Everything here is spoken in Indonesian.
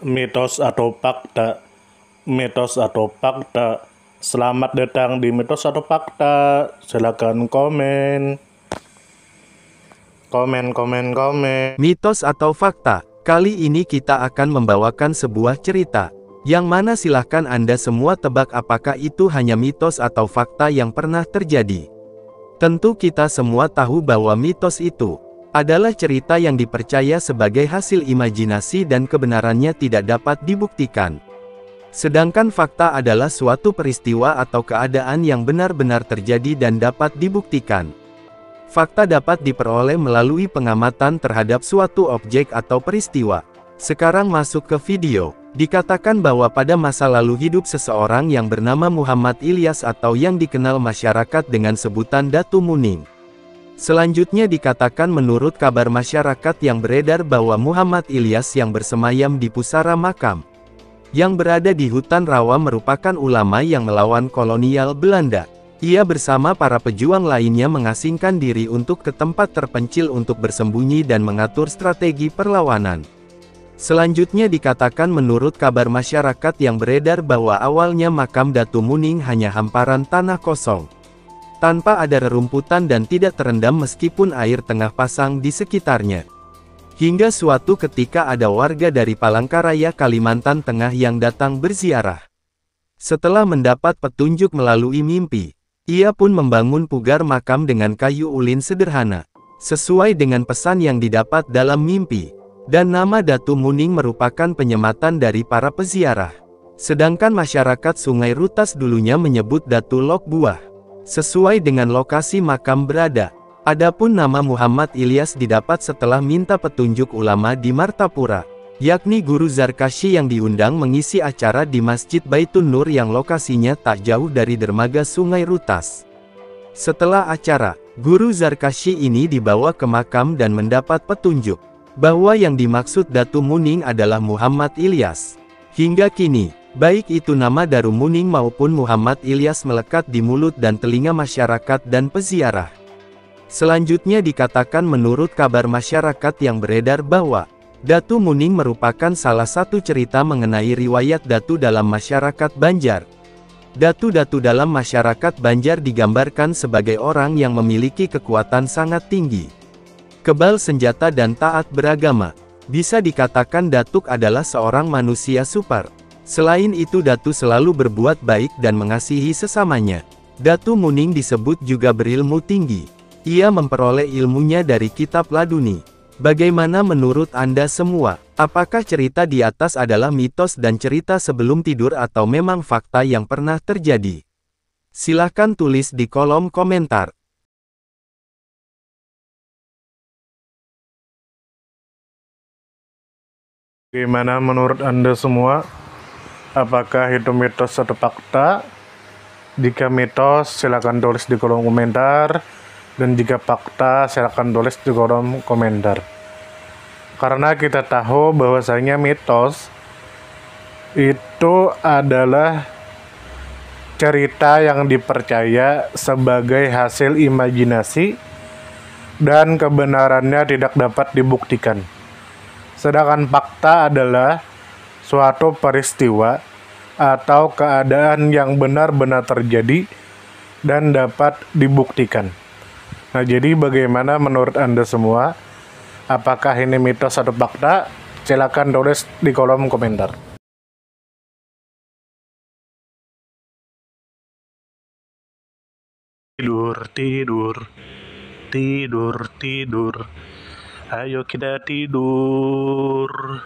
Mitos atau fakta? Mitos atau fakta? Selamat datang di Mitos atau Fakta. Silakan komen. Komen. Mitos atau fakta? Kali ini kita akan membawakan sebuah cerita, yang mana silahkan Anda semua tebak apakah itu hanya mitos atau fakta yang pernah terjadi. Tentu kita semua tahu bahwa mitos itu adalah cerita yang dipercaya sebagai hasil imajinasi dan kebenarannya tidak dapat dibuktikan. Sedangkan fakta adalah suatu peristiwa atau keadaan yang benar-benar terjadi dan dapat dibuktikan. Fakta dapat diperoleh melalui pengamatan terhadap suatu objek atau peristiwa. Sekarang masuk ke video. Dikatakan bahwa pada masa lalu hidup seseorang yang bernama Muhammad Ilyas atau yang dikenal masyarakat dengan sebutan Datu Muning. Selanjutnya dikatakan menurut kabar masyarakat yang beredar bahwa Muhammad Ilyas yang bersemayam di pusara makam yang berada di hutan rawa merupakan ulama yang melawan kolonial Belanda. Ia bersama para pejuang lainnya mengasingkan diri untuk ke tempat terpencil untuk bersembunyi dan mengatur strategi perlawanan. Selanjutnya dikatakan menurut kabar masyarakat yang beredar bahwa awalnya makam Datu Muning hanya hamparan tanah kosong, tanpa ada rerumputan dan tidak terendam meskipun air tengah pasang di sekitarnya. Hingga suatu ketika ada warga dari Palangkaraya, Kalimantan Tengah yang datang berziarah. Setelah mendapat petunjuk melalui mimpi, ia pun membangun pugar makam dengan kayu ulin sederhana, sesuai dengan pesan yang didapat dalam mimpi. Dan nama Datu Muning merupakan penyematan dari para peziarah. Sedangkan masyarakat Sungai Rutas dulunya menyebut Datu Lok Buah, sesuai dengan lokasi makam berada. Adapun nama Muhammad Ilyas didapat setelah minta petunjuk ulama di Martapura, yakni Guru Zarkashi yang diundang mengisi acara di Masjid Baitun Nur yang lokasinya tak jauh dari dermaga Sungai Rutas. Setelah acara, Guru Zarkashi ini dibawa ke makam dan mendapat petunjuk bahwa yang dimaksud Datu Muning adalah Muhammad Ilyas. Hingga kini, baik itu nama Datu Muning maupun Muhammad Ilyas melekat di mulut dan telinga masyarakat dan peziarah. Selanjutnya dikatakan menurut kabar masyarakat yang beredar bahwa Datu Muning merupakan salah satu cerita mengenai riwayat Datu dalam masyarakat Banjar. Datu-datu dalam masyarakat Banjar digambarkan sebagai orang yang memiliki kekuatan sangat tinggi, kebal senjata dan taat beragama. Bisa dikatakan Datuk adalah seorang manusia super. Selain itu Datu selalu berbuat baik dan mengasihi sesamanya. Datu Muning disebut juga berilmu tinggi. Ia memperoleh ilmunya dari kitab laduni. Bagaimana menurut Anda semua? Apakah cerita di atas adalah mitos dan cerita sebelum tidur atau memang fakta yang pernah terjadi? Silahkan tulis di kolom komentar. Gimana menurut Anda semua? Apakah itu mitos atau fakta? Jika mitos, silakan tulis di kolom komentar. Dan jika fakta, silakan tulis di kolom komentar. Karena kita tahu bahwasanya mitos itu adalah cerita yang dipercaya sebagai hasil imajinasi dan kebenarannya tidak dapat dibuktikan. Sedangkan fakta adalah suatu peristiwa atau keadaan yang benar-benar terjadi dan dapat dibuktikan. Nah, jadi bagaimana menurut Anda semua? Apakah ini mitos atau fakta? Silakan tulis di kolom komentar. Tidur. Ayo kita tidur.